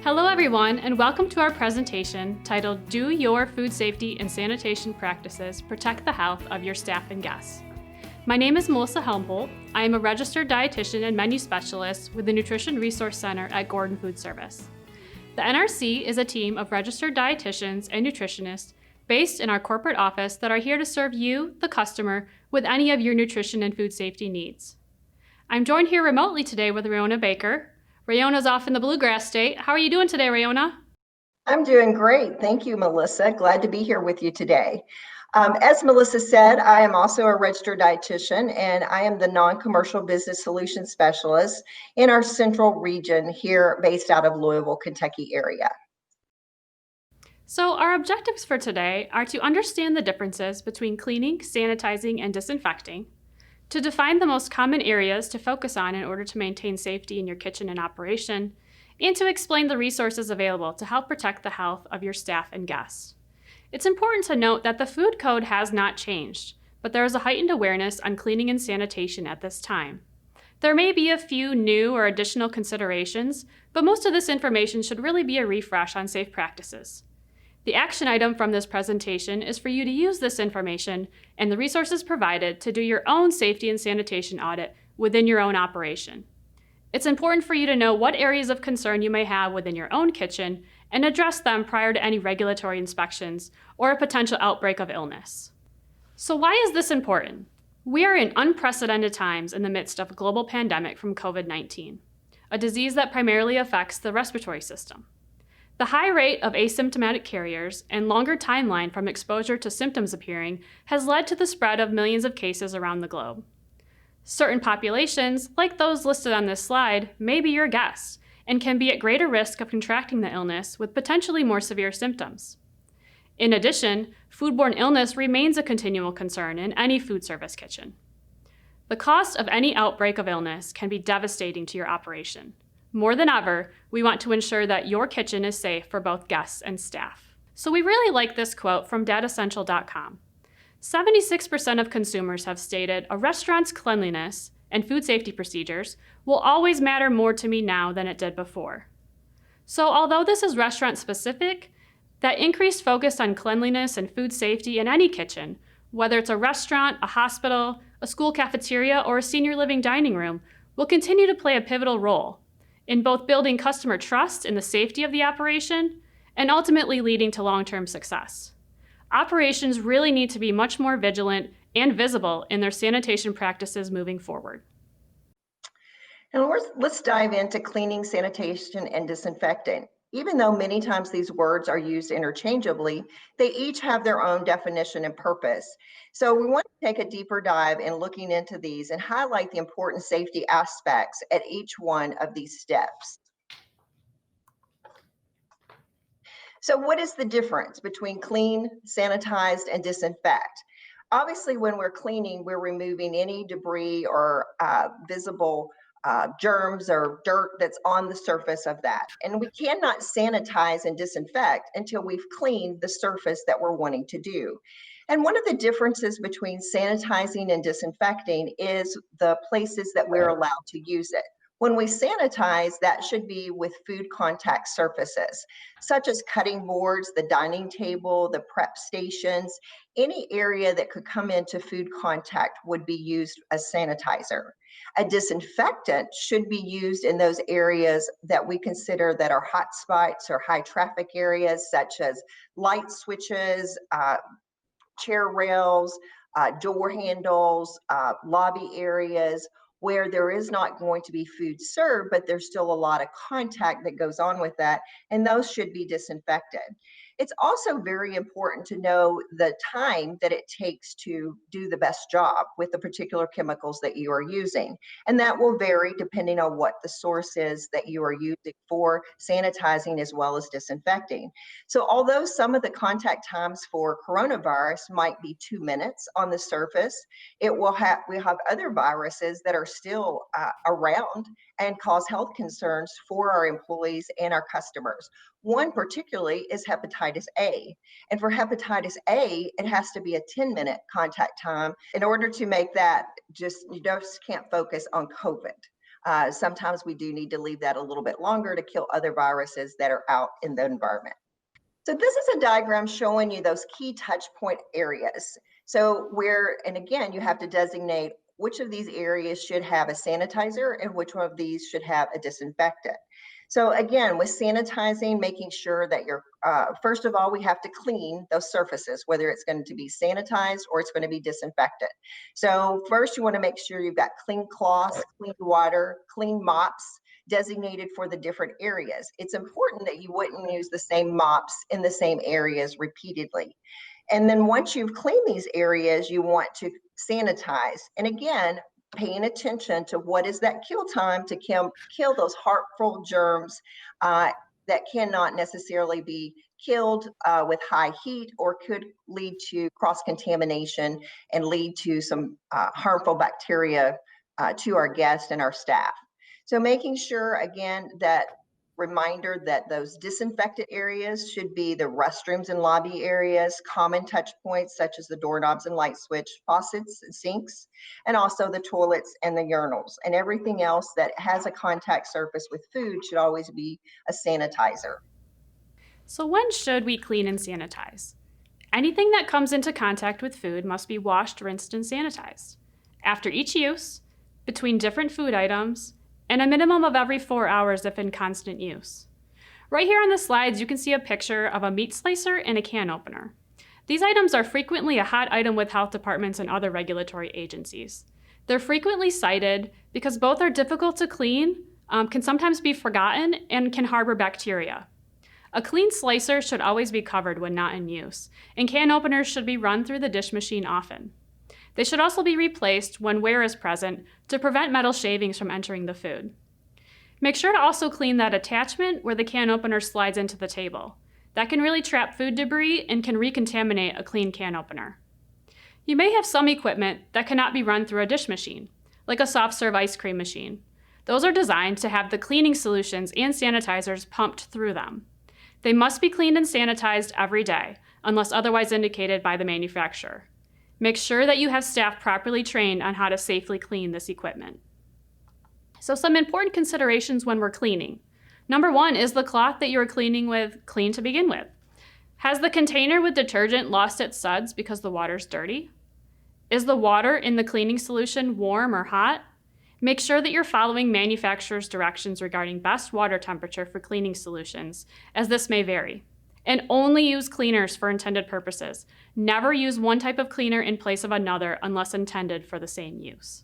Hello everyone, and welcome to our presentation titled Do Your Food Safety and Sanitation Practices Protect the Health of Your Staff and Guests? My name is Melissa Helmholt. I am a registered dietitian and menu specialist with the Nutrition Resource Center at Gordon Food Service. The NRC is a team of registered dietitians and nutritionists based in our corporate office that are here to serve you, the customer, with any of your nutrition and food safety needs. I'm joined here remotely today with Rayona Baker. Rayona's off in the Bluegrass State. How are you doing today, Rayona? I'm doing great. Thank you, Melissa. Glad to be here with you today. As Melissa said, I am also a registered dietitian, and I am the non-commercial business solutions specialist in our central region here based out of Louisville, Kentucky area. So our objectives for today are to understand the differences between cleaning, sanitizing, and disinfecting, to define the most common areas to focus on in order to maintain safety in your kitchen and operation, and to explain the resources available to help protect the health of your staff and guests. It's important to note that the food code has not changed, but there is a heightened awareness on cleaning and sanitation at this time. There may be a few new or additional considerations, but most of this information should really be a refresh on safe practices. The action item from this presentation is for you to use this information and the resources provided to do your own safety and sanitation audit within your own operation. It's important for you to know what areas of concern you may have within your own kitchen and address them prior to any regulatory inspections or a potential outbreak of illness. So why is this important? We are in unprecedented times in the midst of a global pandemic from COVID-19, a disease that primarily affects the respiratory system. The high rate of asymptomatic carriers and longer timeline from exposure to symptoms appearing has led to the spread of millions of cases around the globe. Certain populations, like those listed on this slide, may be your guests and can be at greater risk of contracting the illness with potentially more severe symptoms. In addition, foodborne illness remains a continual concern in any food service kitchen. The cost of any outbreak of illness can be devastating to your operation. More than ever, we want to ensure that your kitchen is safe for both guests and staff. So we really like this quote from datacentral.com. 76% of consumers have stated a restaurant's cleanliness and food safety procedures will always matter more to me now than it did before. So although this is restaurant specific, that increased focus on cleanliness and food safety in any kitchen, whether it's a restaurant, a hospital, a school cafeteria, or a senior living dining room, will continue to play a pivotal role in both building customer trust in the safety of the operation and ultimately leading to long-term success. Operations really need to be much more vigilant and visible in their sanitation practices moving forward. And let's dive into cleaning, sanitation, and disinfecting. Even though many times these words are used interchangeably, they each have their own definition and purpose. So we want to take a deeper dive in looking into these and highlight the important safety aspects at each one of these steps. So what is the difference between clean, sanitized, and disinfect? Obviously, when we're cleaning, we're removing any debris or visible germs or dirt that's on the surface of that. And we cannot sanitize and disinfect until we've cleaned the surface that we're wanting to do. And one of the differences between sanitizing and disinfecting is the places that we're allowed to use it. When we sanitize, that should be with food contact surfaces, such as cutting boards, the dining table, the prep stations, any area that could come into food contact would be used as sanitizer. A disinfectant should be used in those areas that we consider that are hot spots or high traffic areas, such as light switches, chair rails, door handles, lobby areas, where there is not going to be food served, but there's still a lot of contact that goes on with that, and those should be disinfected. It's also very important to know the time that it takes to do the best job with the particular chemicals that you are using. And that will vary depending on what the source is that you are using for sanitizing as well as disinfecting. So although some of the contact times for coronavirus might be 2 minutes on the surface, we have other viruses that are still around and cause health concerns for our employees and our customers. One particularly is hepatitis A. And for hepatitis A, it has to be a 10-minute contact time in order to make that you just can't focus on COVID. Sometimes we do need to leave that a little bit longer to kill other viruses that are out in the environment. So this is a diagram showing you those key touch point areas. So and again, you have to designate which of these areas should have a sanitizer and which one of these should have a disinfectant. So again, with sanitizing, making sure that first of all, we have to clean those surfaces, whether it's going to be sanitized or it's going to be disinfected. So first you want to make sure you've got clean cloths, clean water, clean mops, designated for the different areas. It's important that you wouldn't use the same mops in the same areas repeatedly. And then once you've cleaned these areas, you want to sanitize. And again, paying attention to what is that kill time to kill those harmful germs that cannot necessarily be killed with high heat or could lead to cross-contamination and lead to some harmful bacteria to our guests and our staff. So making sure, again, that reminder that those disinfected areas should be the restrooms and lobby areas, common touch points such as the doorknobs and light switch, faucets and sinks, and also the toilets and the urinals. And everything else that has a contact surface with food should always be a sanitizer. So when should we clean and sanitize? Anything that comes into contact with food must be washed, rinsed, and sanitized. After each use, between different food items, and a minimum of every 4 hours if in constant use. Right here on the slides, you can see a picture of a meat slicer and a can opener. These items are frequently a hot item with health departments and other regulatory agencies. They're frequently cited because both are difficult to clean, can sometimes be forgotten, and can harbor bacteria. A clean slicer should always be covered when not in use, and can openers should be run through the dish machine often. They should also be replaced when wear is present to prevent metal shavings from entering the food. Make sure to also clean that attachment where the can opener slides into the table. That can really trap food debris and can recontaminate a clean can opener. You may have some equipment that cannot be run through a dish machine, like a soft serve ice cream machine. Those are designed to have the cleaning solutions and sanitizers pumped through them. They must be cleaned and sanitized every day, unless otherwise indicated by the manufacturer. Make sure that you have staff properly trained on how to safely clean this equipment. So some important considerations when we're cleaning. Number one, is the cloth that you are cleaning with clean to begin with? Has the container with detergent lost its suds because the water's dirty? Is the water in the cleaning solution warm or hot? Make sure that you're following manufacturer's directions regarding best water temperature for cleaning solutions, as this may vary. And only use cleaners for intended purposes. Never use one type of cleaner in place of another unless intended for the same use.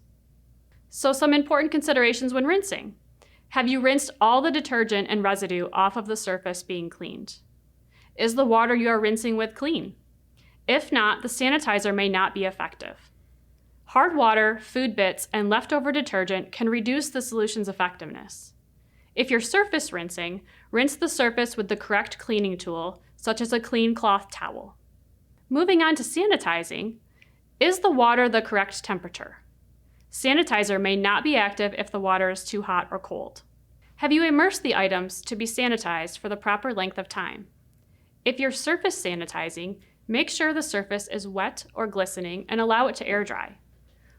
So some important considerations when rinsing. Have you rinsed all the detergent and residue off of the surface being cleaned? Is the water you are rinsing with clean? If not, the sanitizer may not be effective. Hard water, food bits, and leftover detergent can reduce the solution's effectiveness. If you're surface rinsing, rinse the surface with the correct cleaning tool, such as a clean cloth towel. Moving on to sanitizing, is the water the correct temperature? Sanitizer may not be active if the water is too hot or cold. Have you immersed the items to be sanitized for the proper length of time? If you're surface sanitizing, make sure the surface is wet or glistening and allow it to air dry.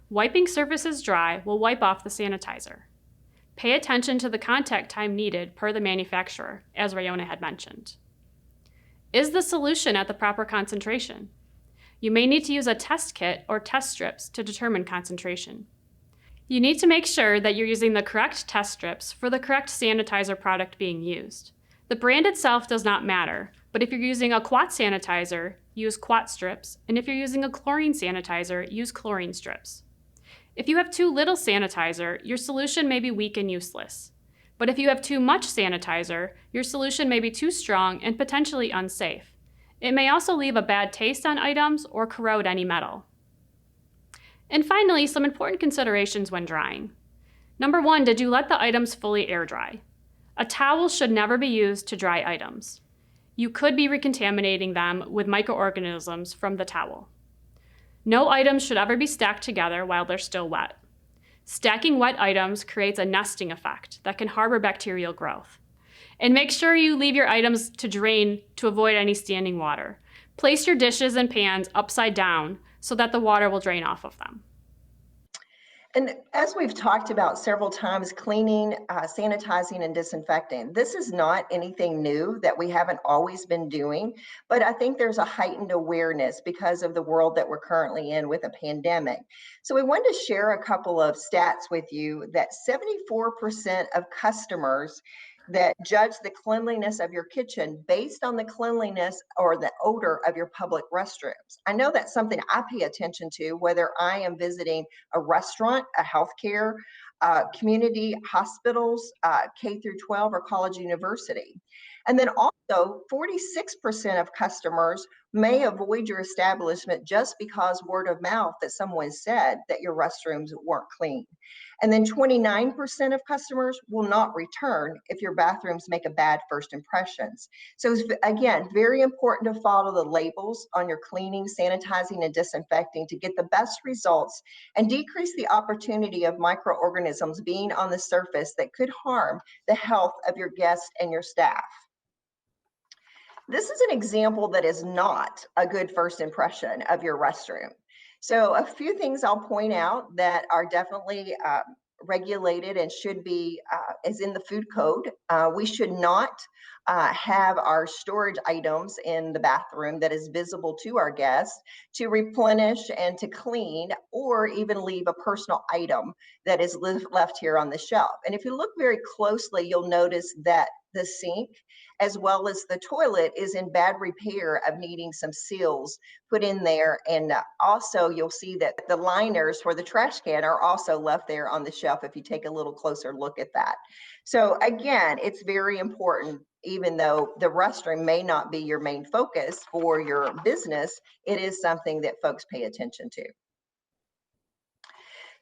Wiping surfaces dry will wipe off the sanitizer. Pay attention to the contact time needed per the manufacturer, as Rayona had mentioned. Is the solution at the proper concentration? You may need to use a test kit or test strips to determine concentration. You need to make sure that you're using the correct test strips for the correct sanitizer product being used. The brand itself does not matter, but if you're using a quat sanitizer, use quat strips, and if you're using a chlorine sanitizer, use chlorine strips. If you have too little sanitizer, your solution may be weak and useless. But if you have too much sanitizer, your solution may be too strong and potentially unsafe. It may also leave a bad taste on items or corrode any metal. And finally, some important considerations when drying. Number one, did you let the items fully air dry? A towel should never be used to dry items. You could be recontaminating them with microorganisms from the towel. No items should ever be stacked together while they're still wet. Stacking wet items creates a nesting effect that can harbor bacterial growth. And make sure you leave your items to drain to avoid any standing water. Place your dishes and pans upside down so that the water will drain off of them. And as we've talked about several times, cleaning, sanitizing, and disinfecting, this is not anything new that we haven't always been doing, but I think there's a heightened awareness because of the world that we're currently in with a pandemic. So we wanted to share a couple of stats with you that 74% of customers that judge the cleanliness of your kitchen based on the cleanliness or the odor of your public restrooms. I know that's something I pay attention to, whether I am visiting a restaurant, a healthcare, community hospitals, K through 12, or college university. And then also 46% of customers may avoid your establishment just because word of mouth that someone said that your restrooms weren't clean. And then 29% of customers will not return if your bathrooms make a bad first impressions. So it's, again, very important to follow the labels on your cleaning, sanitizing, and disinfecting to get the best results and decrease the opportunity of microorganisms being on the surface that could harm the health of your guests and your staff. This is an example that is not a good first impression of your restroom. So a few things I'll point out that are definitely regulated and should be is in the food code. We should not have our storage items in the bathroom that is visible to our guests to replenish and to clean, or even leave a personal item that is left here on the shelf. And if you look very closely, you'll notice that the sink as well as the toilet is in bad repair of needing some seals put in there. And also you'll see that the liners for the trash can are also left there on the shelf if you take a little closer look at that. So again, it's very important, even though the restroom may not be your main focus for your business, it is something that folks pay attention to.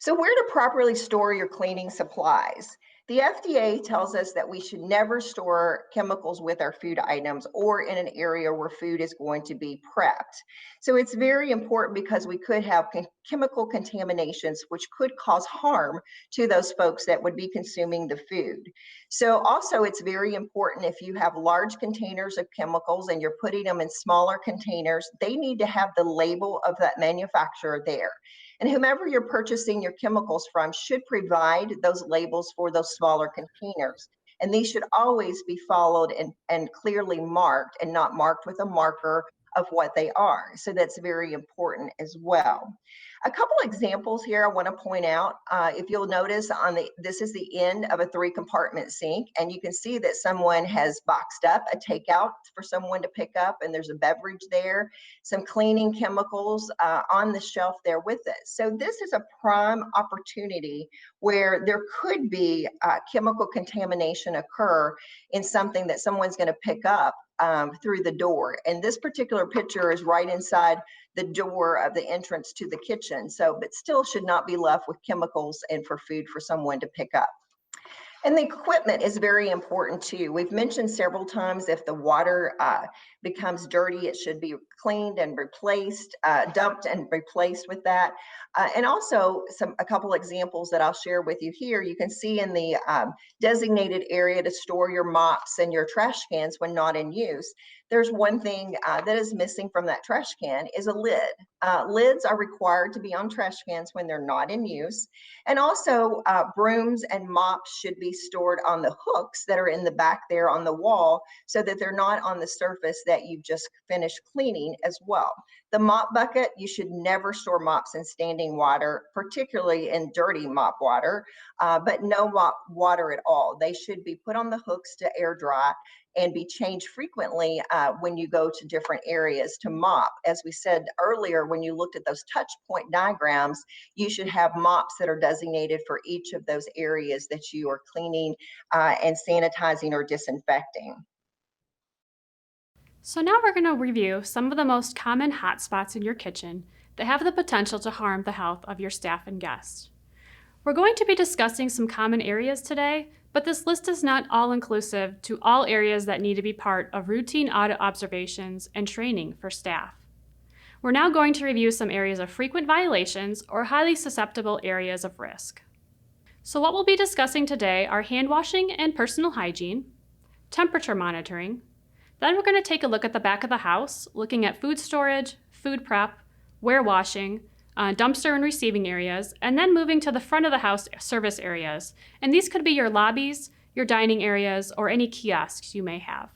So where to properly store your cleaning supplies? The FDA tells us that we should never store chemicals with our food items or in an area where food is going to be prepped. So it's very important because we could have chemical contaminations which could cause harm to those folks that would be consuming the food. So also it's very important if you have large containers of chemicals and you're putting them in smaller containers, they need to have the label of that manufacturer there. And whomever you're purchasing your chemicals from should provide those labels for those smaller containers. And these should always be followed and clearly marked, and not marked with a marker of what they are. So that's very important as well. A couple examples here I want to point out. If you'll notice this is the end of a 3-compartment sink, and you can see that someone has boxed up a takeout for someone to pick up, and there's a beverage there, some cleaning chemicals on the shelf there with it. So this is a prime opportunity where there could be chemical contamination occur in something that someone's going to pick up through the door. And this particular picture is right inside the door of the entrance to the kitchen. So, but still should not be left with chemicals and for food for someone to pick up. And the equipment is very important too. We've mentioned several times if the water becomes dirty, it should be cleaned and replaced, dumped and replaced with that. And also a couple examples that I'll share with you here. You can see in the designated area to store your mops and your trash cans when not in use. There's one thing that is missing from that trash can is a lid. Lids are required to be on trash cans when they're not in use. And also brooms and mops should be stored on the hooks that are in the back there on the wall so that they're not on the surface that you've just finished cleaning as well. The mop bucket, you should never store mops in standing water, particularly in dirty mop water, but no mop water at all. They should be put on the hooks to air dry and be changed frequently when you go to different areas to mop. As we said earlier, when you looked at those touch point diagrams, you should have mops that are designated for each of those areas that you are cleaning and sanitizing or disinfecting. So now we're going to review some of the most common hotspots in your kitchen that have the potential to harm the health of your staff and guests. We're going to be discussing some common areas today, but this list is not all-inclusive to all areas that need to be part of routine audit observations and training for staff. We're now going to review some areas of frequent violations or highly susceptible areas of risk. So what we'll be discussing today are hand washing and personal hygiene, temperature monitoring. Then we're going to take a look at the back of the house, looking at food storage, food prep, warewashing, dumpster and receiving areas, and then moving to the front of the house service areas. And these could be your lobbies, your dining areas, or any kiosks you may have.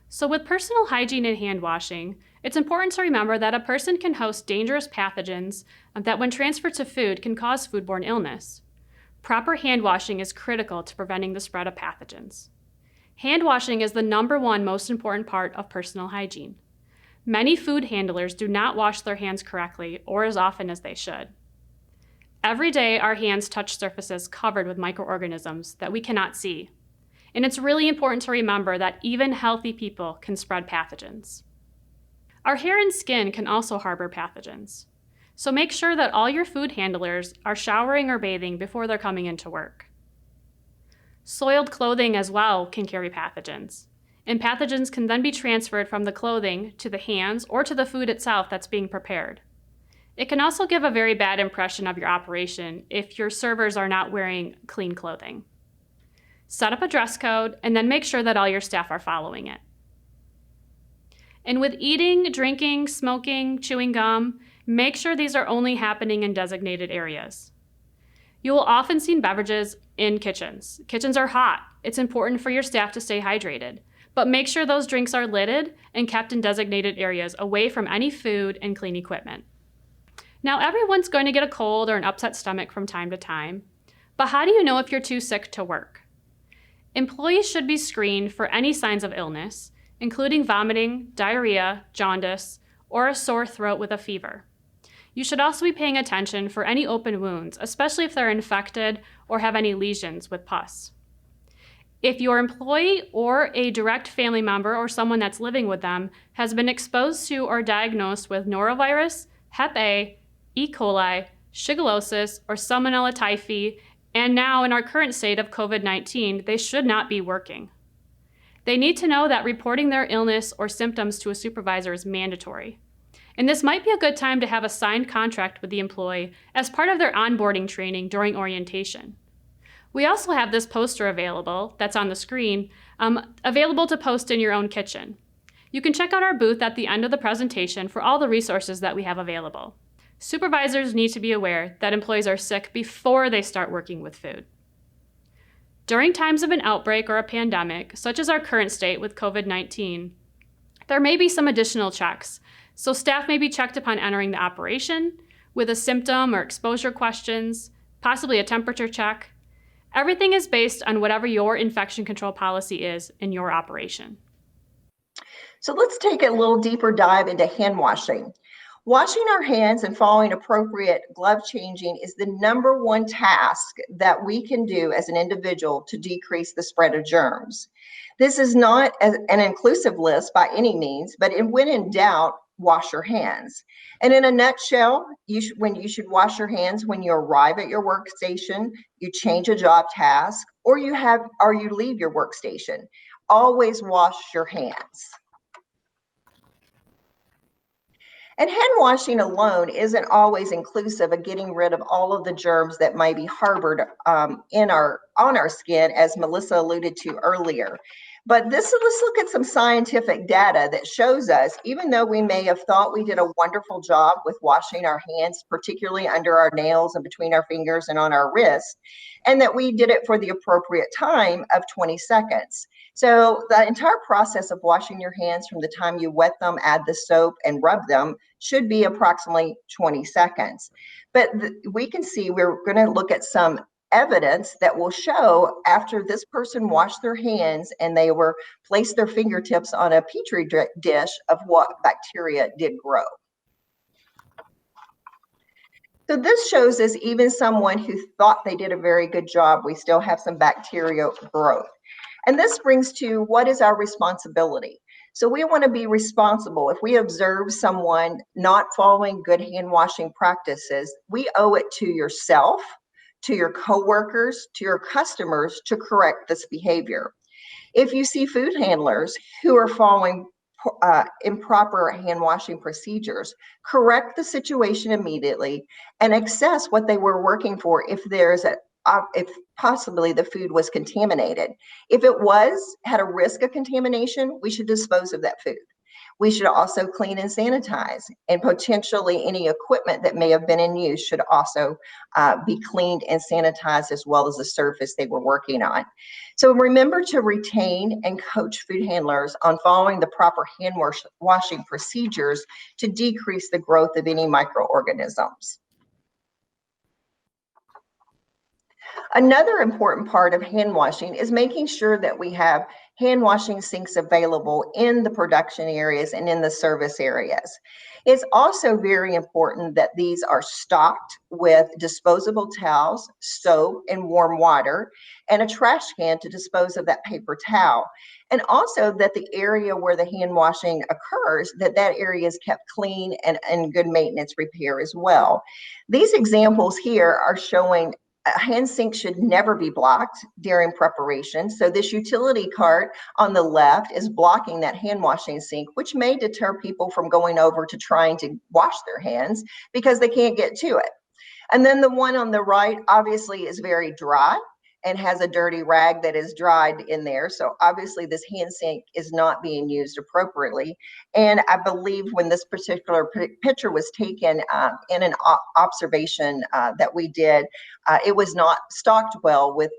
So with personal hygiene and hand washing, it's important to remember that a person can host dangerous pathogens that when transferred to food can cause foodborne illness. Proper hand washing is critical to preventing the spread of pathogens. Hand washing is the #1 most important part of personal hygiene. Many food handlers do not wash their hands correctly or as often as they should. Every day, our hands touch surfaces covered with microorganisms that we cannot see. And it's really important to remember that even healthy people can spread pathogens. Our hair and skin can also harbor pathogens. So make sure that all your food handlers are showering or bathing before they're coming into work. Soiled clothing as well can carry pathogens, and pathogens can then be transferred from the clothing to the hands or to the food itself that's being prepared. It can also give a very bad impression of your operation if your servers are not wearing clean clothing. Set up a dress code and then make sure that all your staff are following it. And with eating, drinking, smoking, chewing gum, make sure these are only happening in designated areas. You will often see beverages in kitchens. Kitchens are hot. It's important for your staff to stay hydrated, but make sure those drinks are lidded and kept in designated areas away from any food and clean equipment. Now, everyone's going to get a cold or an upset stomach from time to time, but how do you know if you're too sick to work? Employees should be screened for any signs of illness, including vomiting, diarrhea, jaundice, or a sore throat with a fever. You should also be paying attention for any open wounds, especially if they're infected or have any lesions with pus. If your employee or a direct family member or someone that's living with them has been exposed to or diagnosed with norovirus, Hep A, E. coli, shigellosis, or Salmonella typhi, and now in our current state of COVID-19, they should not be working. They need to know that reporting their illness or symptoms to a supervisor is mandatory. And this might be a good time to have a signed contract with the employee as part of their onboarding training during orientation. We also have this poster available, that's on the screen, available to post in your own kitchen. You can check out our booth at the end of the presentation for all the resources that we have available. Supervisors need to be aware that employees are sick before they start working with food. During times of an outbreak or a pandemic, such as our current state with COVID-19, there may be some additional checks. So staff may be checked upon entering the operation with a symptom or exposure questions, possibly a temperature check. Everything is based on whatever your infection control policy is in your operation. So let's take a little deeper dive into hand washing. Washing our hands and following appropriate glove changing is the #1 task that we can do as an individual to decrease the spread of germs. This is not an inclusive list by any means, but when in doubt, wash your hands. And in a nutshell, you should wash your hands when you arrive at your workstation, you change a job task, or you leave your workstation. Always wash your hands. And hand washing alone isn't always inclusive of getting rid of all of the germs that might be harbored on our skin, as Melissa alluded to earlier. But let's look at some scientific data that shows us, even though we may have thought we did a wonderful job with washing our hands, particularly under our nails and between our fingers and on our wrists, and that we did it for the appropriate time of 20 seconds. So the entire process of washing your hands from the time you wet them, add the soap, and rub them should be approximately 20 seconds. But we can see we're going to look at some evidence that will show after this person washed their hands and they placed their fingertips on a petri dish of what bacteria did grow. So this shows us even someone who thought they did a very good job, we still have some bacterial growth. And this brings to what is our responsibility? So we want to be responsible. If we observe someone not following good hand washing practices, we owe it to yourself, to your coworkers, to your customers to correct this behavior. If you see food handlers who are following improper hand washing procedures, correct the situation immediately and assess what they were working for if possibly the food was contaminated. If it had a risk of contamination, we should dispose of that food. We should also clean and sanitize, and potentially any equipment that may have been in use should also be cleaned and sanitized, as well as the surface they were working on. So remember to retain and coach food handlers on following the proper hand washing procedures to decrease the growth of any microorganisms. Another important part of hand washing is making sure that we have hand washing sinks available in the production areas and in the service areas. It's also very important that these are stocked with disposable towels, soap, and warm water, and a trash can to dispose of that paper towel. And also that the area where the hand washing occurs, that area is kept clean and in good maintenance repair as well. These examples here are showing a hand sink should never be blocked during preparation. So this utility cart on the left is blocking that hand washing sink, which may deter people from going over to trying to wash their hands because they can't get to it. And then the one on the right obviously is very dry and has a dirty rag that is dried in there. So obviously this hand sink is not being used appropriately. And I believe when this particular picture was taken in an observation that we did, it was not stocked well with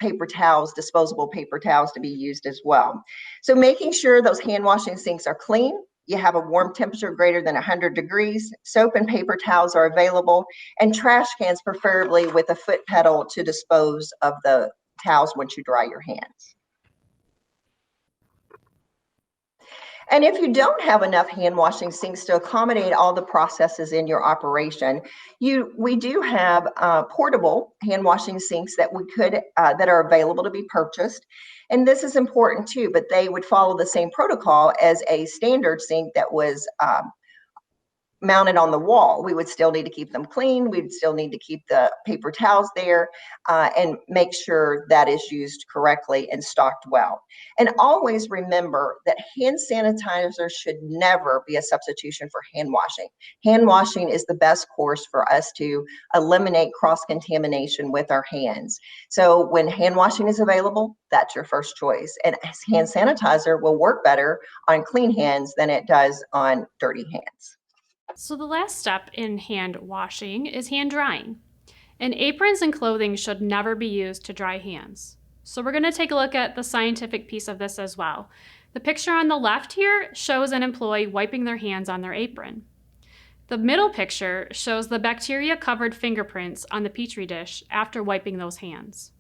paper towels, disposable paper towels to be used as well. So making sure those hand washing sinks are clean, you have a warm temperature greater than 100 degrees, soap and paper towels are available, and trash cans preferably with a foot pedal to dispose of the towels once you dry your hands. And if you don't have enough hand washing sinks to accommodate all the processes in your operation, we do have portable hand washing sinks that that are available to be purchased. And this is important too, but they would follow the same protocol as a standard sink that was mounted on the wall. We would still need to keep them clean. We'd still need to keep the paper towels there and make sure that is used correctly and stocked well. And always remember that hand sanitizer should never be a substitution for hand washing. Hand washing is the best course for us to eliminate cross-contamination with our hands. So when hand washing is available, that's your first choice. And hand sanitizer will work better on clean hands than it does on dirty hands. So the last step in hand washing is hand drying. And aprons and clothing should never be used to dry hands. So we're going to take a look at the scientific piece of this as well. The picture on the left here shows an employee wiping their hands on their apron. The middle picture shows the bacteria-covered fingerprints on the Petri dish after wiping those hands.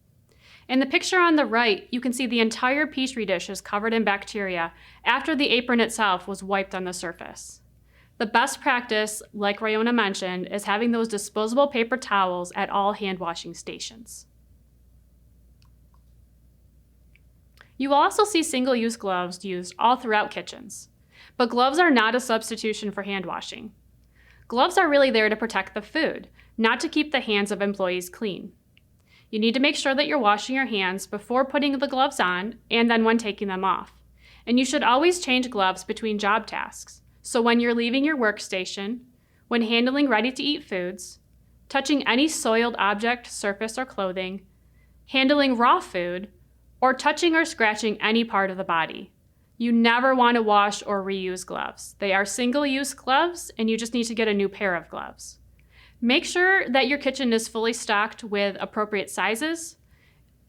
In the picture on the right, you can see the entire Petri dish is covered in bacteria after the apron itself was wiped on the surface. The best practice, like Ryona mentioned, is having those disposable paper towels at all hand washing stations. You will also see single-use gloves used all throughout kitchens, but gloves are not a substitution for hand washing. Gloves are really there to protect the food, not to keep the hands of employees clean. You need to make sure that you're washing your hands before putting the gloves on and then when taking them off. And you should always change gloves between job tasks. So when you're leaving your workstation, when handling ready-to-eat foods, touching any soiled object, surface, or clothing, handling raw food, or touching or scratching any part of the body. You never want to wash or reuse gloves. They are single-use gloves, and you just need to get a new pair of gloves. Make sure that your kitchen is fully stocked with appropriate sizes.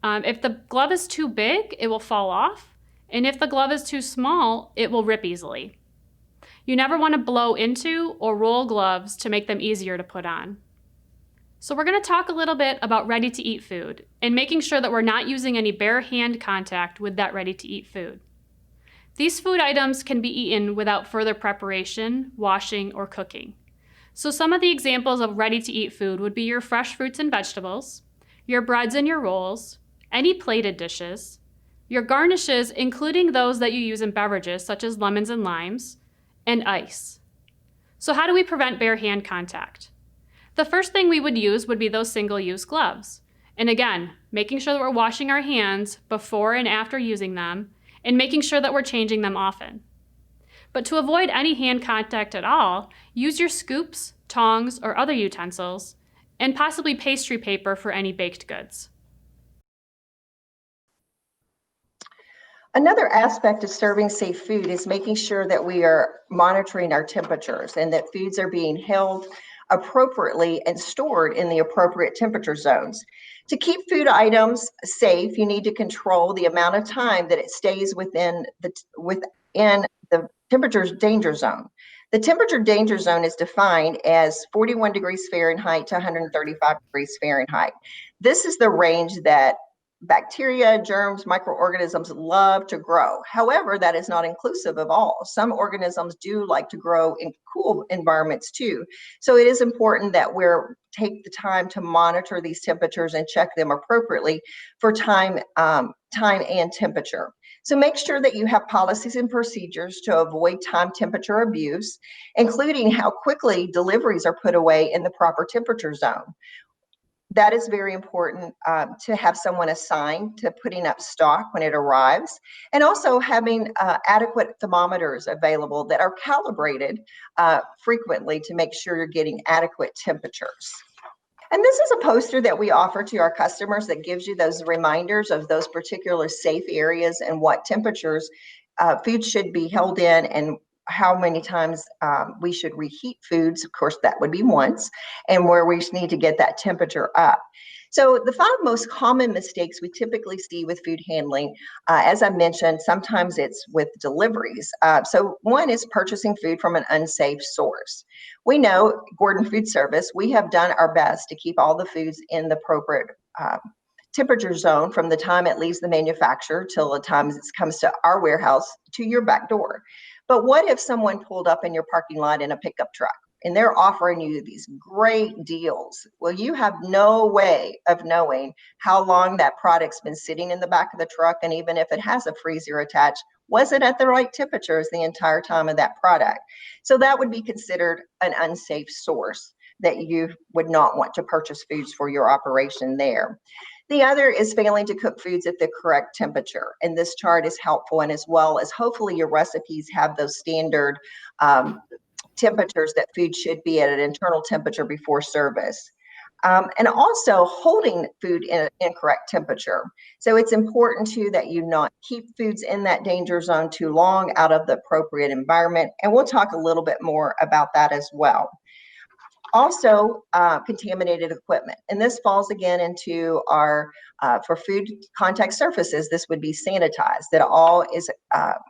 If the glove is too big, it will fall off, and if the glove is too small, it will rip easily. You never want to blow into or roll gloves to make them easier to put on. So we're going to talk a little bit about ready-to-eat food and making sure that we're not using any bare hand contact with that ready-to-eat food. These food items can be eaten without further preparation, washing, or cooking. So some of the examples of ready-to-eat food would be your fresh fruits and vegetables, your breads and your rolls, any plated dishes, your garnishes, including those that you use in beverages such as lemons and limes, and ice. So how do we prevent bare hand contact? The first thing we would use would be those single-use gloves. And again, making sure that we're washing our hands before and after using them, and making sure that we're changing them often. But to avoid any hand contact at all, use your scoops, tongs, or other utensils, and possibly pastry paper for any baked goods. Another aspect of serving safe food is making sure that we are monitoring our temperatures and that foods are being held appropriately and stored in the appropriate temperature zones. To keep food items safe, you need to control the amount of time that it stays within the temperature danger zone. The temperature danger zone is defined as 41 degrees Fahrenheit to 135 degrees Fahrenheit. This is the range that bacteria, germs, microorganisms love to grow. However, that is not inclusive of all. Some organisms do like to grow in cool environments too. So it is important that we take the time to monitor these temperatures and check them appropriately for time and temperature. So make sure that you have policies and procedures to avoid time temperature abuse, including how quickly deliveries are put away in the proper temperature zone. That is very important to have someone assigned to putting up stock when it arrives, and also having adequate thermometers available that are calibrated frequently to make sure you're getting adequate temperatures. And this is a poster that we offer to our customers that gives you those reminders of those particular safe areas and what temperatures food should be held in, and how many times we should reheat foods. Of course, that would be once, and where we need to get that temperature up. So the 5 most common mistakes we typically see with food handling, as I mentioned, sometimes it's with deliveries. So one is purchasing food from an unsafe source. We know, Gordon Food Service, we have done our best to keep all the foods in the appropriate temperature zone from the time it leaves the manufacturer till the time it comes to our warehouse to your back door. But what if someone pulled up in your parking lot in a pickup truck and they're offering you these great deals? Well, you have no way of knowing how long that product's been sitting in the back of the truck, and even if it has a freezer attached, was it at the right temperatures the entire time of that product? So that would be considered an unsafe source that you would not want to purchase foods for your operation there. The other is failing to cook foods at the correct temperature. And this chart is helpful, and as well as hopefully your recipes have those standard temperatures that food should be at an internal temperature before service. And also holding food in an incorrect temperature. So it's important too that you not keep foods in that danger zone too long out of the appropriate environment. And we'll talk a little bit more about that as well. Also, contaminated equipment. And this falls again into our, for food contact surfaces, this would be sanitized, that all is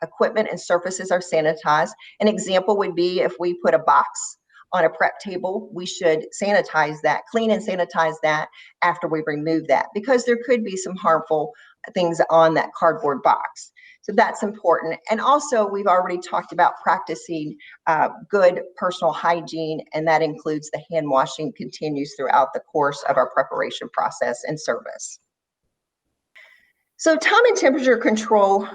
equipment and surfaces are sanitized. An example would be if we put a box on a prep table, we should sanitize that, clean and sanitize that after we remove that, because there could be some harmful things on that cardboard box. So that's important. And also, we've already talked about practicing good personal hygiene, and that includes the hand washing continues throughout the course of our preparation process and service. So time and temperature control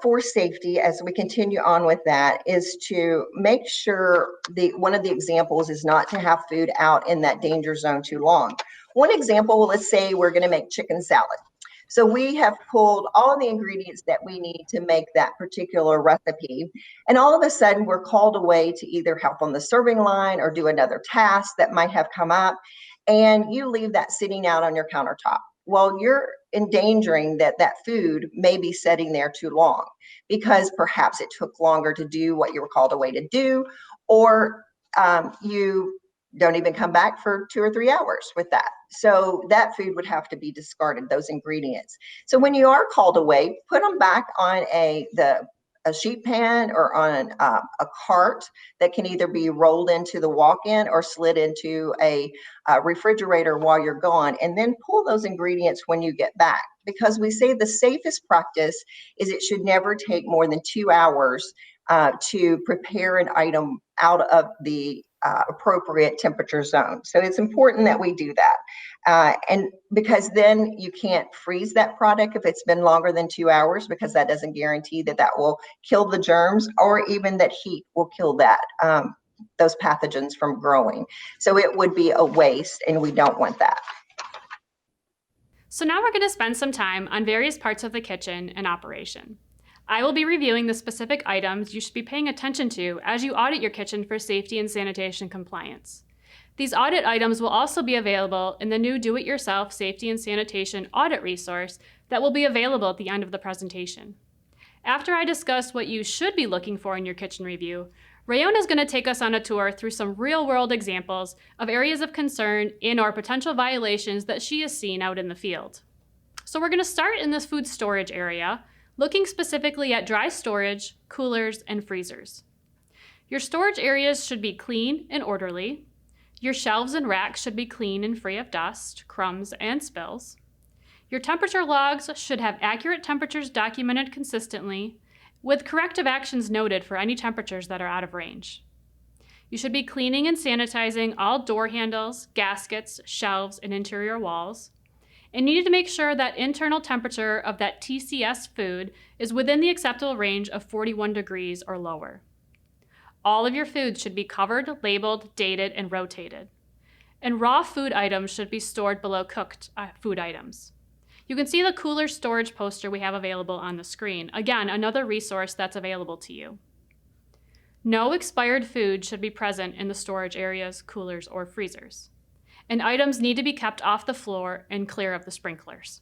for safety, as we continue on with that, is to make sure one of the examples is not to have food out in that danger zone too long. One example, let's say we're going to make chicken salad. So we have pulled all of the ingredients that we need to make that particular recipe. And all of a sudden we're called away to either help on the serving line or do another task that might have come up. And you leave that sitting out on your countertop. Well, you're endangering that food may be sitting there too long, because perhaps it took longer to do what you were called away to do, or you don't even come back for 2 or 3 hours with that. So that food would have to be discarded, those ingredients. So when you are called away, put them back on a sheet pan or on a cart that can either be rolled into the walk-in or slid into a refrigerator while you're gone, and then pull those ingredients when you get back. Because we say the safest practice is it should never take more than 2 hours to prepare an item out of the appropriate temperature zone. So it's important that we do that. And because then you can't freeze that product if it's been longer than 2 hours, because that doesn't guarantee that will kill the germs, or even that heat will kill that those pathogens from growing. So it would be a waste, and we don't want that. So now we're going to spend some time on various parts of the kitchen and operation. I will be reviewing the specific items you should be paying attention to as you audit your kitchen for safety and sanitation compliance. These audit items will also be available in the new Do-It-Yourself Safety and Sanitation Audit resource that will be available at the end of the presentation. After I discuss what you should be looking for in your kitchen review, Rayona is going to take us on a tour through some real-world examples of areas of concern and/or potential violations that she has seen out in the field. So we're going to start in this food storage area, looking specifically at dry storage, coolers, and freezers. Your storage areas should be clean and orderly. Your shelves and racks should be clean and free of dust, crumbs, and spills. Your temperature logs should have accurate temperatures documented consistently, with corrective actions noted for any temperatures that are out of range. You should be cleaning and sanitizing all door handles, gaskets, shelves, and interior walls. And you need to make sure that internal temperature of that TCS food is within the acceptable range of 41 degrees or lower. All of your foods should be covered, labeled, dated, and rotated. And raw food items should be stored below cooked food items. You can see the cooler storage poster we have available on the screen. Again, another resource that's available to you. No expired food should be present in the storage areas, coolers, or freezers. And items need to be kept off the floor and clear of the sprinklers.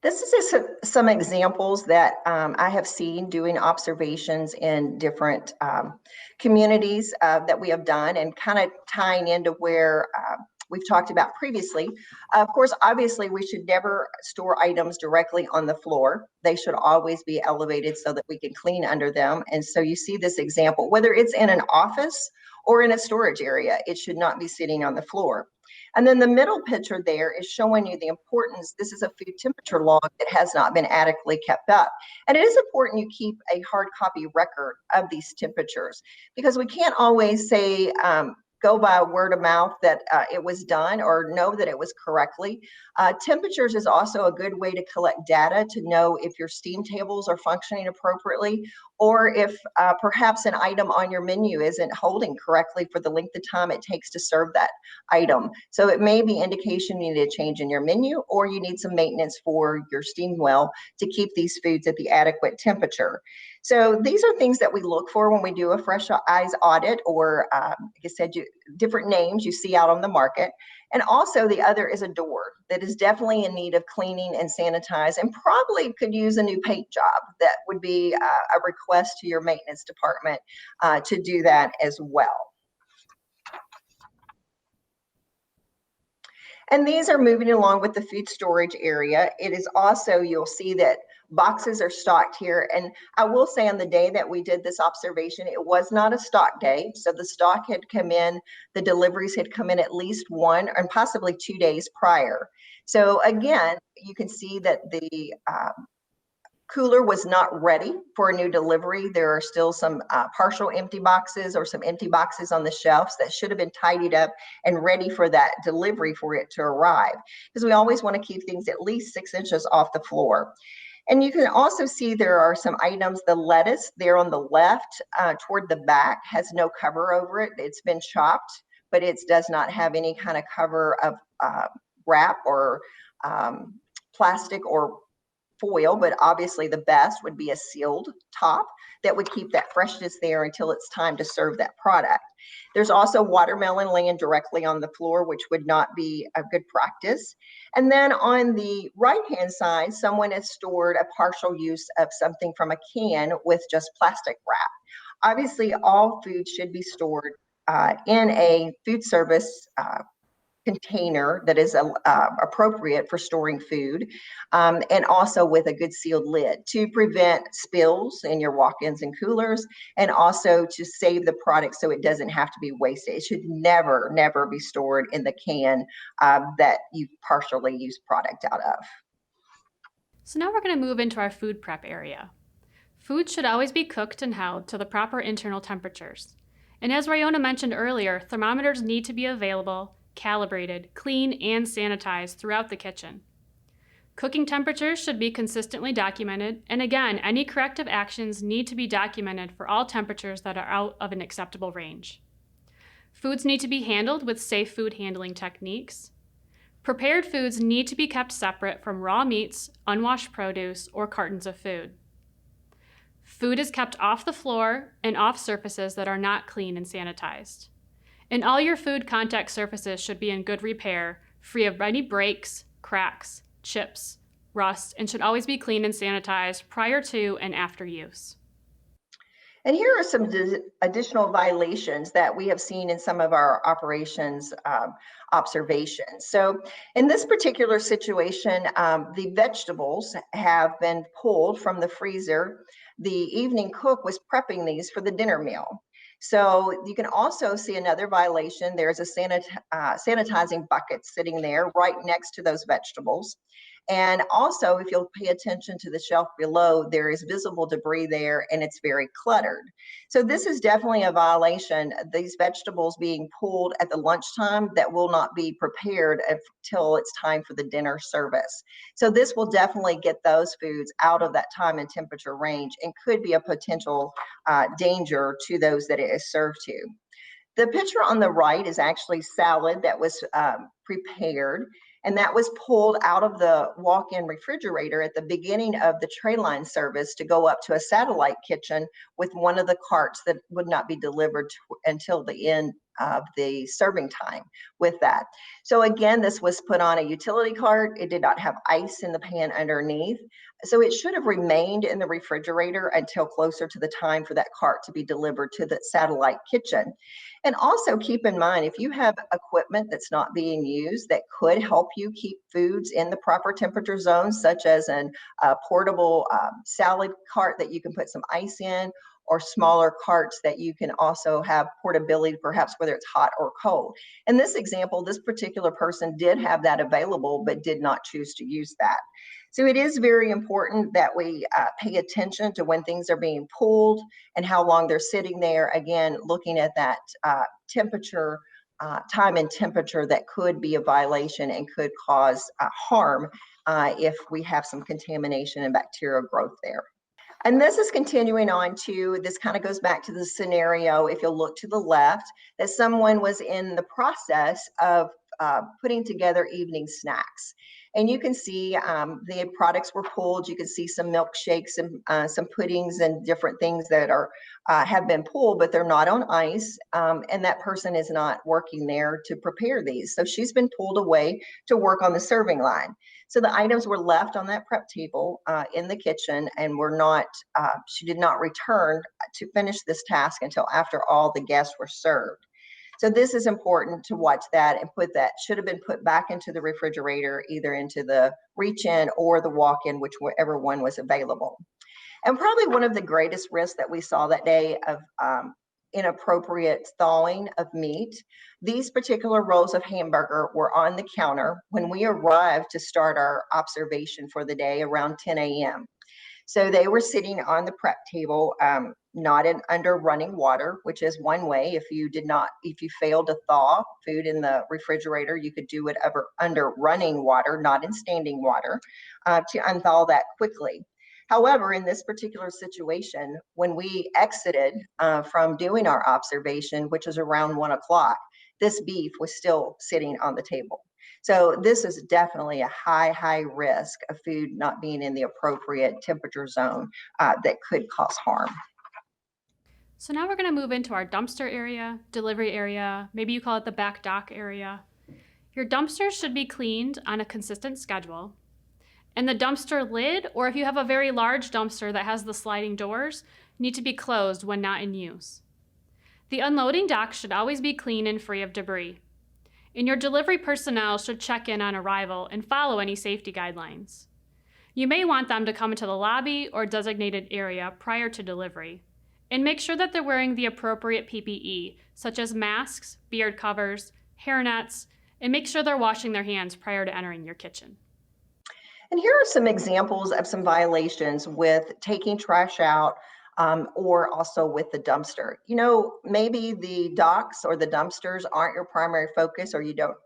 This is just some examples that I have seen doing observations in different communities that we have done, and kind of tying into where we've talked about previously. Of course, obviously, we should never store items directly on the floor. They should always be elevated so that we can clean under them. And so you see this example, whether it's in an office or in a storage area, it should not be sitting on the floor. And then the middle picture there is showing you the importance. This is a food temperature log that has not been adequately kept up. And it is important you keep a hard copy record of these temperatures, because we can't always say, go by word of mouth that it was done or know that it was correctly. Temperatures is also a good way to collect data to know if your steam tables are functioning appropriately, or if perhaps an item on your menu isn't holding correctly for the length of time it takes to serve that item. So it may be indication you need a change in your menu, or you need some maintenance for your steam well to keep these foods at the adequate temperature. So these are things that we look for when we do a fresh eyes audit, or like I said, different names you see out on the market. And also the other is a door that is definitely in need of cleaning and sanitize, and probably could use a new paint job. That would be a request to your maintenance department to do that as well. And these are moving along with the food storage area. It is also, you'll see that boxes are stocked here. And I will say, on the day that we did this observation, it was not a stock day. So the stock had come in, the deliveries had come in at least 1 and possibly 2 days prior. So again, you can see that the cooler was not ready for a new delivery. There are still some partial empty boxes, or some empty boxes on the shelves that should have been tidied up and ready for that delivery for it to arrive, because we always want to keep things at least 6 inches off the floor. And you can also see there are some items. The lettuce there on the left toward the back has no cover over it. It's been chopped, but it does not have any kind of cover of wrap or plastic or foil, but obviously the best would be a sealed top that would keep that freshness there until it's time to serve that product. There's also watermelon laying directly on the floor, which would not be a good practice. And then on the right-hand side, someone has stored a partial use of something from a can with just plastic wrap. Obviously, all food should be stored in a food service container that is appropriate for storing food, and also with a good sealed lid to prevent spills in your walk-ins and coolers, and also to save the product so it doesn't have to be wasted. It should never, never be stored in the can that you partially used product out of. So now we're going to move into our food prep area. Food should always be cooked and held to the proper internal temperatures. And as Rayona mentioned earlier, thermometers need to be available, calibrated, clean, and sanitized throughout the kitchen. Cooking temperatures should be consistently documented, and again, any corrective actions need to be documented for all temperatures that are out of an acceptable range. Foods need to be handled with safe food handling techniques. Prepared foods need to be kept separate from raw meats, unwashed produce, or cartons of food. Food is kept off the floor and off surfaces that are not clean and sanitized. And all your food contact surfaces should be in good repair, free of any breaks, cracks, chips, rust, and should always be cleaned and sanitized prior to and after use. And here are some additional violations that we have seen in some of our operations observations. So in this particular situation, the vegetables have been pulled from the freezer. The evening cook was prepping these for the dinner meal. So you can also see another violation. There's a sanitizing bucket sitting there right next to those vegetables. And also, if you'll pay attention to the shelf below, there is visible debris there and it's very cluttered. So this is definitely a violation. These vegetables being pulled at the lunchtime that will not be prepared until it's time for the dinner service. So this will definitely get those foods out of that time and temperature range and could be a potential danger to those that it is served to. The picture on the right is actually salad that was prepared, and that was pulled out of the walk-in refrigerator at the beginning of the tray line service to go up to a satellite kitchen with one of the carts that would not be delivered until the end of the serving time with that. So again, this was put on a utility cart. It did not have ice in the pan underneath. So it should have remained in the refrigerator until closer to the time for that cart to be delivered to the satellite kitchen. And also keep in mind, if you have equipment that's not being used that could help you keep foods in the proper temperature zone, such as a portable salad cart that you can put some ice in, or smaller carts that you can also have portability, perhaps whether it's hot or cold. In this example, this particular person did have that available, but did not choose to use that. So it is very important that we pay attention to when things are being pulled and how long they're sitting there. Again, looking at that temperature, time and temperature that could be a violation and could cause harm if we have some contamination and bacterial growth there. And this is continuing on to, this kind of goes back to the scenario, if you'll look to the left, that someone was in the process of putting together evening snacks. And you can see the products were pulled. You can see some milkshakes and some puddings and different things that are have been pulled, but they're not on ice. And that person is not working there to prepare these. So she's been pulled away to work on the serving line. So the items were left on that prep table in the kitchen and were not, she did not return to finish this task until after all the guests were served. So this is important to watch that and put that, should have been put back into the refrigerator, either into the reach-in or the walk-in, whichever one was available. And probably one of the greatest risks that we saw that day of inappropriate thawing of meat. These particular rolls of hamburger were on the counter when we arrived to start our observation for the day around 10 a.m. So they were sitting on the prep table, not under running water, which is one way. If you failed to thaw food in the refrigerator, you could do it under running water, not in standing water, to unthaw that quickly. However, in this particular situation, when we exited from doing our observation, which was around 1 o'clock, this beef was still sitting on the table. So this is definitely a high risk of food not being in the appropriate temperature zone that could cause harm. So now we're going to move into our dumpster area, delivery area, maybe you call it the back dock area. Your dumpsters should be cleaned on a consistent schedule. And the dumpster lid, or if you have a very large dumpster that has the sliding doors, need to be closed when not in use. The unloading dock should always be clean and free of debris. And your delivery personnel should check in on arrival and follow any safety guidelines. You may want them to come into the lobby or designated area prior to delivery, and make sure that they're wearing the appropriate PPE, such as masks, beard covers, hairnets, and make sure they're washing their hands prior to entering your kitchen. And here are some examples of some violations with taking trash out or also with the dumpster. You know, maybe the docks or the dumpsters aren't your primary focus, or you don't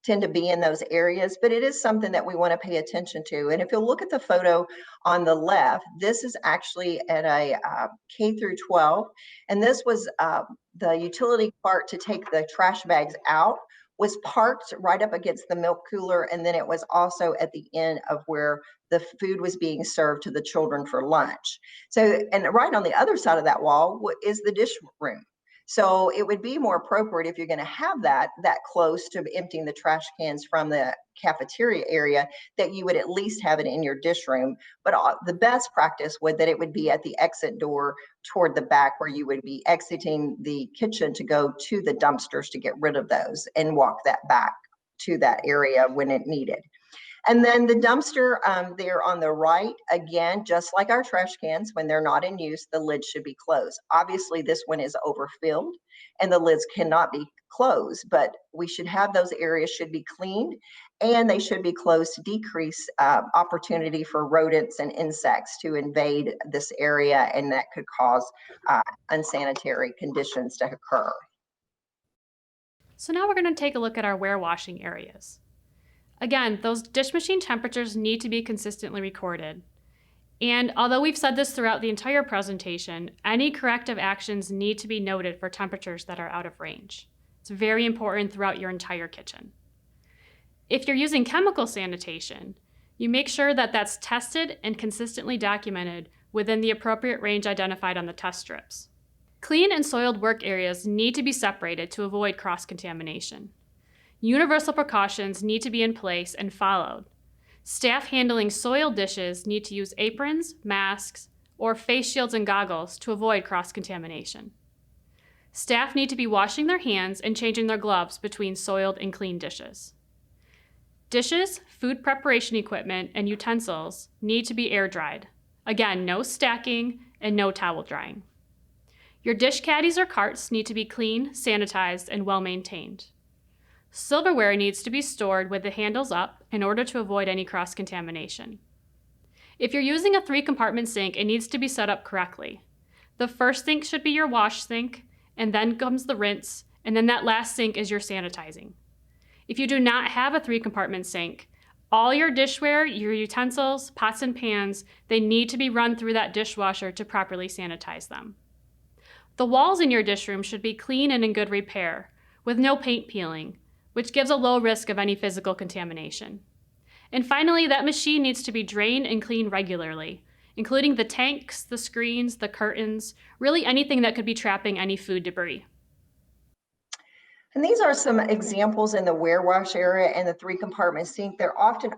tend to be in those areas, but it is something that we want to pay attention to. And if you'll look at the photo on the left, this is actually at a K through 12, and this was the utility cart to take the trash bags out was parked right up against the milk cooler, and then it was also at the end of where the food was being served to the children for lunch. So, and right on the other side of that wall is the dish room. So it would be more appropriate if you're going to have that close to emptying the trash cans from the cafeteria area, that you would at least have it in your dish room. But the best practice would that it would be at the exit door toward the back, where you would be exiting the kitchen to go to the dumpsters to get rid of those and walk that back to that area when it needed. And then the dumpster there on the right, again, just like our trash cans, when they're not in use, the lid should be closed. Obviously, this one is overfilled and the lids cannot be closed, but we should have those areas should be cleaned, and they should be closed to decrease opportunity for rodents and insects to invade this area, and that could cause unsanitary conditions to occur. So now we're going to take a look at our warewashing areas. Again, those dish machine temperatures need to be consistently recorded. And although we've said this throughout the entire presentation, any corrective actions need to be noted for temperatures that are out of range. It's very important throughout your entire kitchen. If you're using chemical sanitation, you make sure that that's tested and consistently documented within the appropriate range identified on the test strips. Clean and soiled work areas need to be separated to avoid cross-contamination. Universal precautions need to be in place and followed. Staff handling soiled dishes need to use aprons, masks, or face shields and goggles to avoid cross-contamination. Staff need to be washing their hands and changing their gloves between soiled and clean dishes. Dishes, food preparation equipment, and utensils need to be air dried. Again, no stacking and no towel drying. Your dish caddies or carts need to be clean, sanitized, and well maintained. Silverware needs to be stored with the handles up in order to avoid any cross-contamination. If you're using a 3-compartment sink, it needs to be set up correctly. The first sink should be your wash sink, and then comes the rinse, and then that last sink is your sanitizing. If you do not have a 3-compartment sink, all your dishware, your utensils, pots and pans, they need to be run through that dishwasher to properly sanitize them. The walls in your dish room should be clean and in good repair, with no paint peeling, which gives a low risk of any physical contamination. And finally, that machine needs to be drained and cleaned regularly, including the tanks, the screens, the curtains, really anything that could be trapping any food debris. And these are some examples in the warewash area and the 3-compartment sink. They're often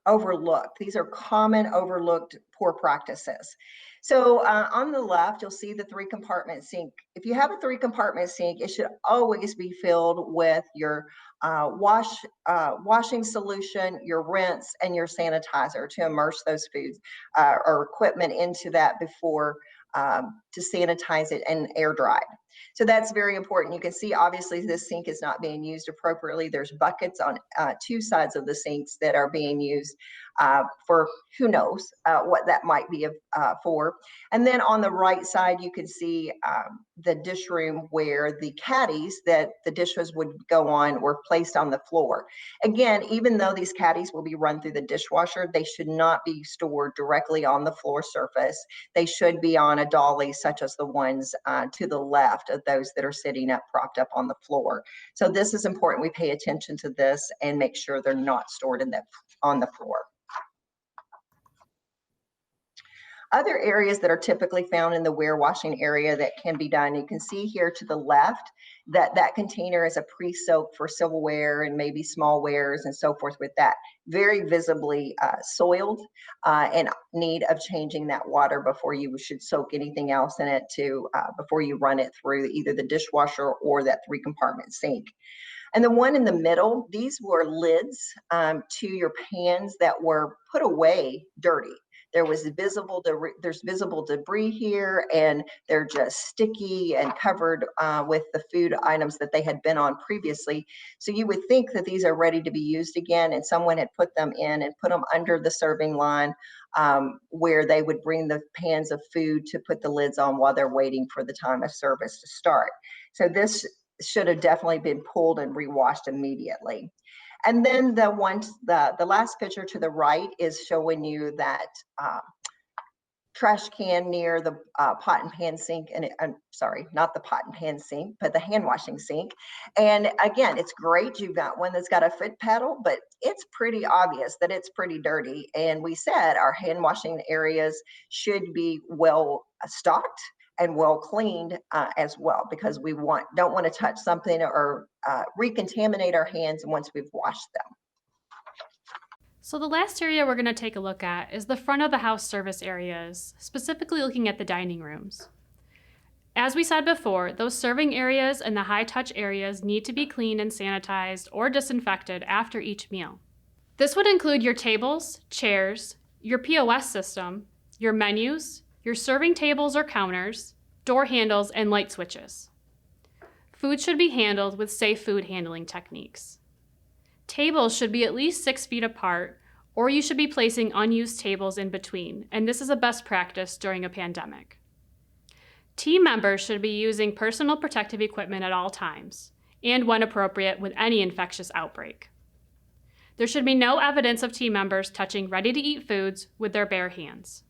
overlooked. These are common overlooked poor practices. So on the left, you'll see the 3-compartment sink. If you have a 3-compartment sink, it should always be filled with your washing solution, your rinse, and your sanitizer to immerse those foods or equipment into that before to sanitize it and air dry it. So that's very important. You can see, obviously, this sink is not being used appropriately. There's buckets on 2 sides of the sinks that are being used for who knows what that might be for. And then on the right side, you can see the dish room where the caddies that the dishes would go on were placed on the floor. Again, even though these caddies will be run through the dishwasher, they should not be stored directly on the floor surface. They should be on a dolly, such as the ones to the left of those that are sitting up, propped up on the floor. So this is important. We pay attention to this and make sure they're not stored on the floor. Other areas that are typically found in the warewashing area that can be done, you can see here to the left that that container is a pre-soak for silverware and maybe small wares and so forth with that. Very visibly soiled and need of changing that water before you should soak anything else in it before you run it through either the dishwasher or that 3-compartment sink. And the one in the middle, these were lids to your pans that were put away dirty. There's visible debris here, and they're just sticky and covered with the food items that they had been on previously. So you would think that these are ready to be used again, and someone had put them in and put them under the serving line where they would bring the pans of food to put the lids on while they're waiting for the time of service to start. So this should have definitely been pulled and rewashed immediately. And then the last picture to the right is showing you that trash can near the pot and pan sink, and I'm sorry, not the pot and pan sink, but the hand washing sink. And again, it's great. You've got one that's got a foot pedal, but it's pretty obvious that it's pretty dirty. And we said our hand washing areas should be well stocked and well cleaned as well, because we don't want to touch something or recontaminate our hands once we've washed them. So the last area we're going to take a look at is the front of the house service areas, specifically looking at the dining rooms. As we said before, those serving areas and the high-touch areas need to be cleaned and sanitized or disinfected after each meal. This would include your tables, chairs, your POS system, your menus, your serving tables or counters, door handles, and light switches. Food should be handled with safe food handling techniques. Tables should be at least 6 feet apart, or you should be placing unused tables in between, and this is a best practice during a pandemic. Team members should be using personal protective equipment at all times, and when appropriate, with any infectious outbreak. There should be no evidence of team members touching ready-to-eat foods with their bare hands.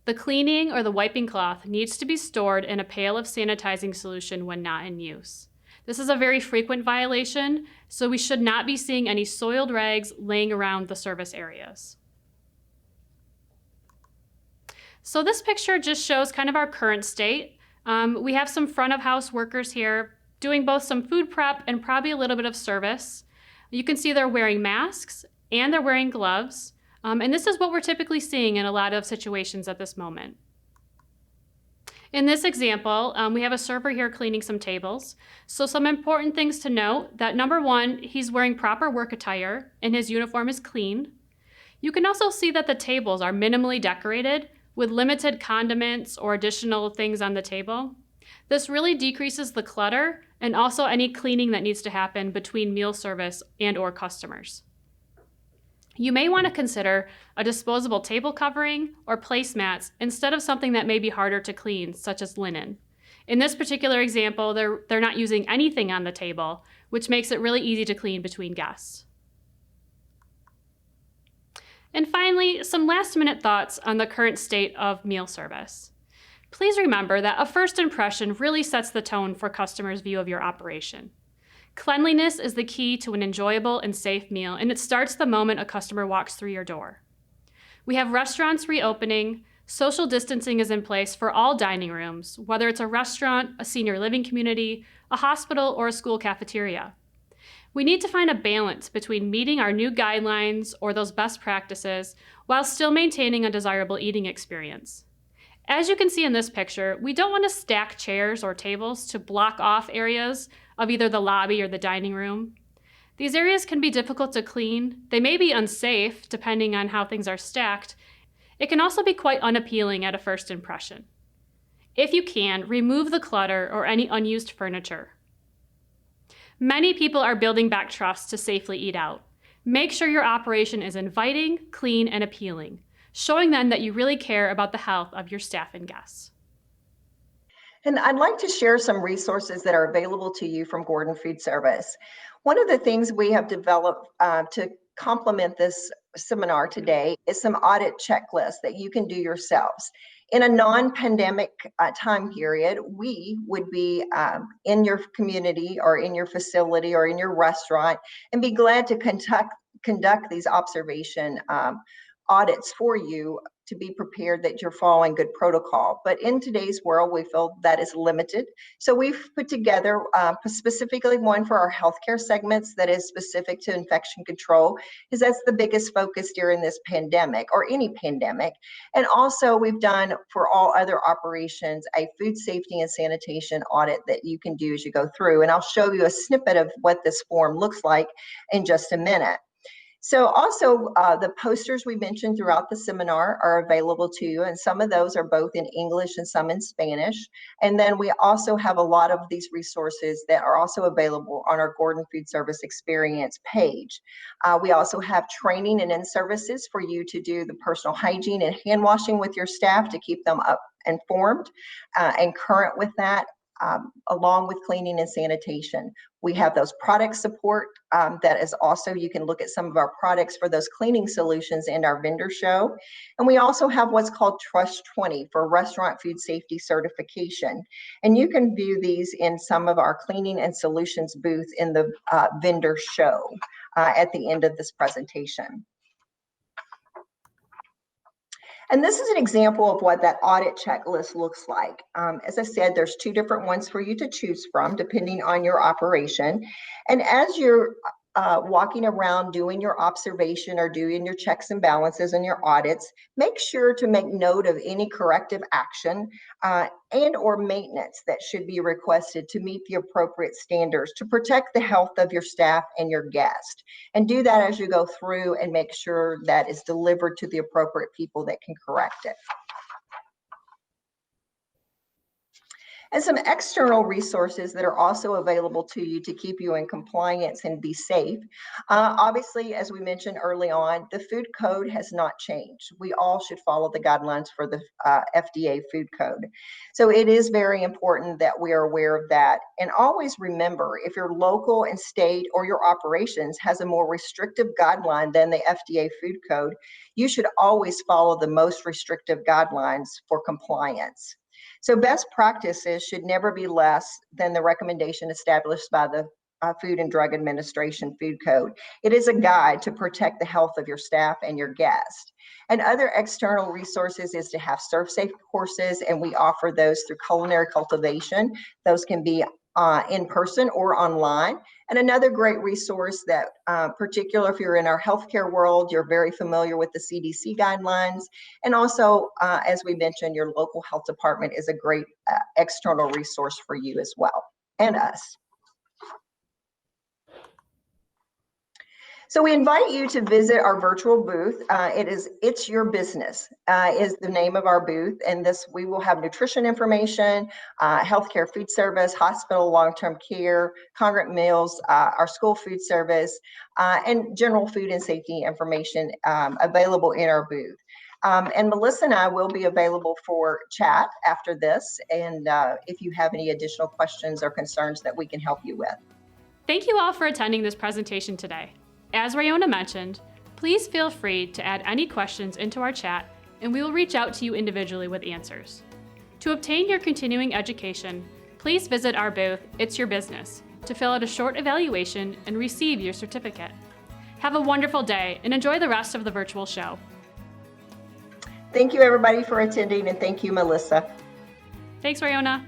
The cleaning or the wiping cloth needs to be stored in a pail of sanitizing solution when not in use. This is a very frequent violation, so we should not be seeing any soiled rags laying around the service areas. So this picture just shows kind of our current state. We have some front of house workers here doing both some food prep and probably a little bit of service. You can see they're wearing masks and they're wearing gloves. And this is what we're typically seeing in a lot of situations at this moment. In this example, we have a server here cleaning some tables. So some important things to note: that number one, he's wearing proper work attire and his uniform is clean. You can also see that the tables are minimally decorated with limited condiments or additional things on the table. This really decreases the clutter and also any cleaning that needs to happen between meal service and or customers. You may want to consider a disposable table covering or placemats instead of something that may be harder to clean, such as linen. In this particular example, they're not using anything on the table, which makes it really easy to clean between guests. And finally, some last-minute thoughts on the current state of meal service. Please remember that a first impression really sets the tone for customers' view of your operation. Cleanliness is the key to an enjoyable and safe meal, and it starts the moment a customer walks through your door. We have restaurants reopening. Social distancing is in place for all dining rooms, whether it's a restaurant, a senior living community, a hospital, or a school cafeteria. We need to find a balance between meeting our new guidelines or those best practices while still maintaining a desirable eating experience. As you can see in this picture, we don't want to stack chairs or tables to block off areas of either the lobby or the dining room. These areas can be difficult to clean. They may be unsafe depending on how things are stacked. It can also be quite unappealing at a first impression. If you can, remove the clutter or any unused furniture. Many people are building back trust to safely eat out. Make sure your operation is inviting, clean, and appealing, showing them that you really care about the health of your staff and guests. And I'd like to share some resources that are available to you from Gordon Food Service. One of the things we have developed to complement this seminar today is some audit checklists that you can do yourselves. In a non-pandemic time period, we would be in your community or in your facility or in your restaurant and be glad to conduct these observation audits for you to be prepared that you're following good protocol. But in today's world, we feel that is limited. So we've put together specifically one for our healthcare segments that is specific to infection control, because that's the biggest focus during this pandemic or any pandemic. And also we've done for all other operations a food safety and sanitation audit that you can do as you go through. And I'll show you a snippet of what this form looks like in just a minute. So also the posters we mentioned throughout the seminar are available to you, and some of those are both in English and some in Spanish. And then we also have a lot of these resources that are also available on our Gordon Food Service Experience page. We also have training and in-services for you to do the personal hygiene and hand washing with your staff to keep them up informed and current with that. Along with cleaning and sanitation. We have those product support that is also, you can look at some of our products for those cleaning solutions in our vendor show. And we also have what's called Trust 20 for restaurant food safety certification. And you can view these in some of our cleaning and solutions booth in the vendor show at the end of this presentation. And this is an example of what that audit checklist looks like. As I said, there's 2 different ones for you to choose from, depending on your operation. And as you're walking around doing your observation or doing your checks and balances and your audits, make sure to make note of any corrective action and or maintenance that should be requested to meet the appropriate standards to protect the health of your staff and your guest. And do that as you go through and make sure that is delivered to the appropriate people that can correct it. And some external resources that are also available to you to keep you in compliance and be safe. Obviously, as we mentioned early on, the food code has not changed. We all should follow the guidelines for the FDA food code. So it is very important that we are aware of that. And always remember, if your local and state or your operations has a more restrictive guideline than the FDA food code, you should always follow the most restrictive guidelines for compliance. So best practices should never be less than the recommendation established by the Food and Drug Administration Food Code. It is a guide to protect the health of your staff and your guests. And other external resources is to have serve safe courses, and we offer those through Culinary Cultivation. Those can be in person or online. And another great resource that, particular if you're in our healthcare world, you're very familiar with the CDC guidelines. And also, as we mentioned, your local health department is a great external resource for you as well, and us. So we invite you to visit our virtual booth. It's Your Business is the name of our booth, and we will have nutrition information, healthcare food service, hospital long-term care, congregate meals, our school food service, and general food and safety information available in our booth. And Melissa and I will be available for chat after this, and if you have any additional questions or concerns that we can help you with. Thank you all for attending this presentation today. As Rayona mentioned, please feel free to add any questions into our chat and we will reach out to you individually with answers. To obtain your continuing education, please visit our booth, It's Your Business, to fill out a short evaluation and receive your certificate. Have a wonderful day and enjoy the rest of the virtual show. Thank you everybody for attending, and thank you, Melissa. Thanks, Rayona.